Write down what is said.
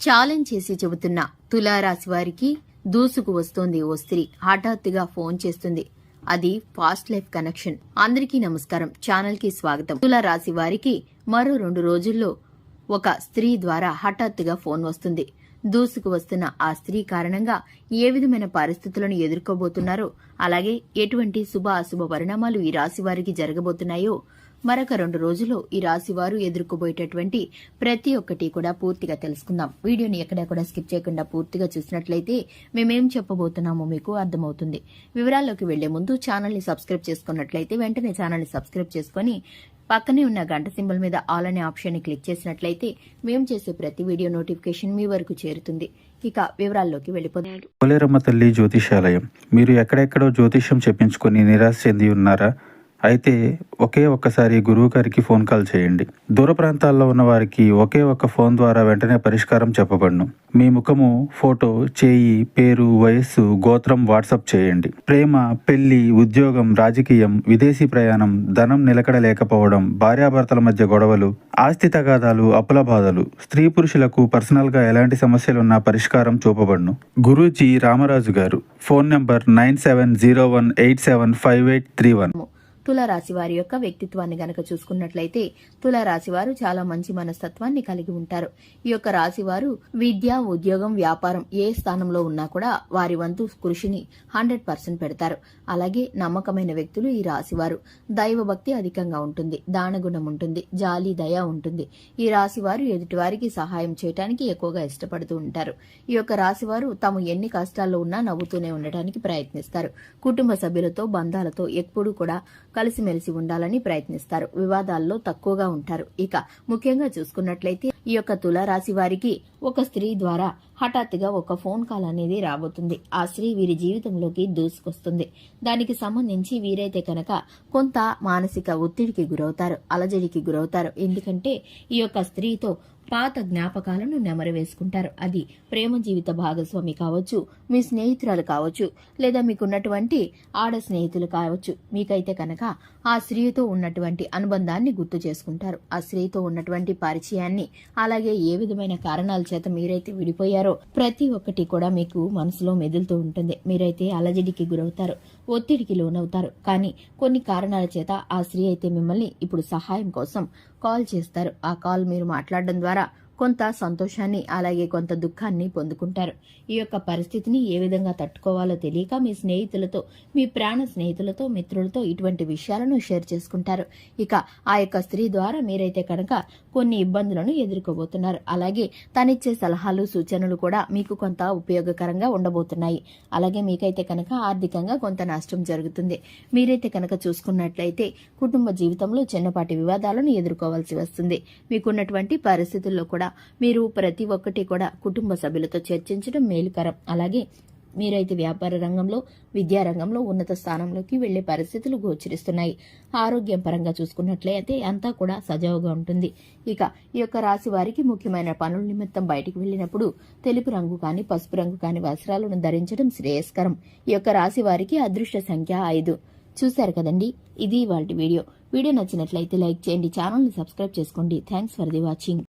Challenge చేసి చెబుతున్న తులారాశి వారికి దూసుకు వస్తోంది ఓ స్త్రీ. హఠాత్తుగా ఫోన్ చేస్తుంది. అది ఫాస్ట్ లైఫ్ కనెక్షన్. అందరికీ నమస్కారం, ఛానల్ కి స్వాగతం. తులారాశి వారికి మరో 2 రోజుల్లో ఒక స్త్రీ ద్వారా హఠాత్తుగా ఫోన్ వస్తుంది. దూసుకు వస్తున్న ఆ స్త్రీ కారణంగా ఏ విధమైన పరిస్థితులను ఎదుర్కోబోతున్నారో, అలాగే ఎటువంటి శుభ అశుభ పరిణామాలు ఈ రాశి వారికి జరగబోతున్నాయో మరొక 2 రోజుల్లో ఈ రాశి వారు ఎదుర్కోబోయేటటువంటి ప్రతి ఒక్కటి కూడా పూర్తిగా తెలుసుకుందాం. వీడియోని ఎక్కడా కూడా స్కిప్ చేయకుండా పూర్తిగా చూసినట్లయితే మేమేం చెప్పబోతున్నామో మీకు అర్థమవుతుంది. వివరాల్లోకి వెళ్లే ముందు ఛానల్ ని సబ్స్క్రైబ్ చేసుకున్నట్లయితే వెంటనే ఛానల్ ని సబ్స్క్రైబ్ చేసుకుని పక్కనే ఉన్న గంట సింబల్ మీద ఆల్ అనే ఆప్షన్ ని క్లిక్ చేసినట్లయితే మేము చేసే ప్రతి వీడియో నోటిఫికేషన్ మీ వరకు చేరుతుంది. ఇక వివరాల్లోకి వెళ్లిపోదాం. పోలేరమ్మ తల్లి జ్యోతిషాలయం. మీరు ఎక్కడెక్కడో జ్యోతిష్యం చెప్పించుకుని నిరాశ చెంది ఉన్నారా? అయితే ఒక్కసారి గురువు గారికి ఫోన్ కాల్ చేయండి. దూర ప్రాంతాల్లో ఉన్న వారికి ఒకే ఒక్క ఫోన్ ద్వారా వెంటనే పరిష్కారం చెప్పబడును. మీ ముఖము, ఫోటో, చేయి, పేరు, వయస్సు, గోత్రం వాట్సాప్ చేయండి. ప్రేమ, పెళ్లి, ఉద్యోగం, రాజకీయం, విదేశీ ప్రయాణం, ధనం నిలకడ లేకపోవడం, భార్యాభర్తల మధ్య గొడవలు, ఆస్తి తగాదాలు, అప్పుల బాధలు, స్త్రీ పురుషులకు పర్సనల్ గా ఎలాంటి సమస్యలున్నా పరిష్కారం చూపబడును. గురూజీ రామరాజు గారు. Phone number 9701875831. తులారాశి వారి యొక్క వ్యక్తిత్వాన్ని గనక చూసుకున్నట్లయితే తులారాశి వారు చాలా మంచి మనస్తత్వాన్ని కలిగి ఉంటారు. ఈ యొక్క రాశి వారు విద్య, ఉద్యోగం, వ్యాపారం ఏ స్థానంలో ఉన్నా కూడా వారి వంతు కృషిని 100% పెడతారు. అలాగే నమ్మకమైన వ్యక్తులు ఈ రాశి వారు. దైవభక్తి అధికంగా ఉంటుంది, దానగుణం ఉంటుంది, జాలి, దయ ఉంటుంది. ఈ రాశి వారు ఎదుటివారికి సహాయం చేయడానికి ఎక్కువగా ఇష్టపడుతూ ఉంటారు. ఈ యొక్క రాశి వారు తాము ఎన్ని కష్టాల్లో ఉన్నా నవ్వుతూనే ఉండటానికి ప్రయత్నిస్తారు. కుటుంబ సభ్యులతో, బంధాలతో ఎప్పుడూ కూడా కలిసిమెలిసి ఉండాలని ప్రయత్నిస్తారు. వివాదాల్లో తక్కువగా ఉంటారు. ఇక ముఖ్యంగా చూసుకున్నట్లయితే ఈ యొక్క తులారాశి వారికి ఒక స్త్రీ ద్వారా హఠాత్తుగా ఒక ఫోన్ కాల్ అనేది రాబోతుంది. ఆ స్త్రీ వీరి జీవితంలోకి దూసుకొస్తుంది. దానికి సంబంధించి వీరైతే కనుక కొంత మానసిక ఒత్తిడికి గురవుతారు, అలజడికి గురవుతారు. ఎందుకంటే ఈ యొక్క స్త్రీతో పాత జ్ఞాపకాలను నెమరు వేసుకుంటారు. అది ప్రేమ జీవిత భాగస్వామి కావచ్చు, మీ స్నేహితురాలు కావచ్చు, లేదా మీకున్నటువంటి ఆడ స్నేహితులు కావచ్చు. మీకైతే కనుక ఆ స్త్రీతో ఉన్నటువంటి అనుబంధాన్ని గుర్తు చేసుకుంటారు. ఆ స్త్రీతో ఉన్నటువంటి పరిచయాన్ని, అలాగే ఏ విధమైన కారణాల చేత మీరైతే విడిపోయారో ప్రతి ఒక్కటి కూడా మీకు మనసులో మెదులుతూ ఉంటుంది. మీరైతే అలజడికి గురవుతారు, ఒత్తిడికి లోనవుతారు. కానీ కొన్ని కారణాల చేత ఆ స్త్రీ అయితే మిమ్మల్ని ఇప్పుడు సహాయం కోసం కాల్ చేస్తారు. ఆ కాల్ మీరు మాట్లాడడం ద్వారా కొంత సంతోషాన్ని, అలాగే కొంత దుఃఖాన్ని పొందుకుంటారు. ఈ యొక్క పరిస్థితిని ఏ విధంగా తట్టుకోవాలో తెలియక మీ స్నేహితులతో, మీ ప్రాణ స్నేహితులతో, మిత్రులతో ఇటువంటి విషయాలను షేర్ చేసుకుంటారు. ఇక ఆ యొక్క స్త్రీ ద్వారా మీరైతే కనుక కొన్ని ఇబ్బందులను ఎదుర్కోబోతున్నారు. అలాగే తనిచ్చే సలహాలు, సూచనలు కూడా మీకు కొంత ఉపయోగకరంగా ఉండబోతున్నాయి. అలాగే మీకైతే కనుక ఆర్థికంగా కొంత నష్టం జరుగుతుంది. మీరైతే కనుక చూసుకున్నట్లయితే కుటుంబ జీవితంలో చిన్నపాటి వివాదాలను ఎదుర్కోవాల్సి వస్తుంది. మీకున్నటువంటి పరిస్థితుల్లో కూడా మీరు ప్రతి ఒక్కటి కూడా కుటుంబ సభ్యులతో చర్చించడం మేలుకరం. అలాగే మీరైతే వ్యాపార రంగంలో, విద్యా రంగంలో ఉన్నత స్థానంలోకి వెళ్లే పరిస్థితులు గోచరిస్తున్నాయి. ఆరోగ్యం పరంగా చూసుకున్నట్లయితే అంతా కూడా సజావుగా ఉంటుంది. ఇక ఈ యొక్క రాశి వారికి ముఖ్యమైన పనుల నిమిత్తం బయటికి వెళ్లినప్పుడు తెలుపు రంగు కానీ, పసుపు రంగు కానీ వస్త్రాలను ధరించడం శ్రేయస్కరం. ఈ యొక్క రాశి వారికి అదృష్ట సంఖ్య 5. చూశారు కదండి, ఇది ఇవాల్టి వీడియో. వీడియో నచ్చినట్లయితే లైక్ చేయండి, ఛానల్ ని సబ్స్క్రైబ్ చేసుకోండి. Thanks for the watching.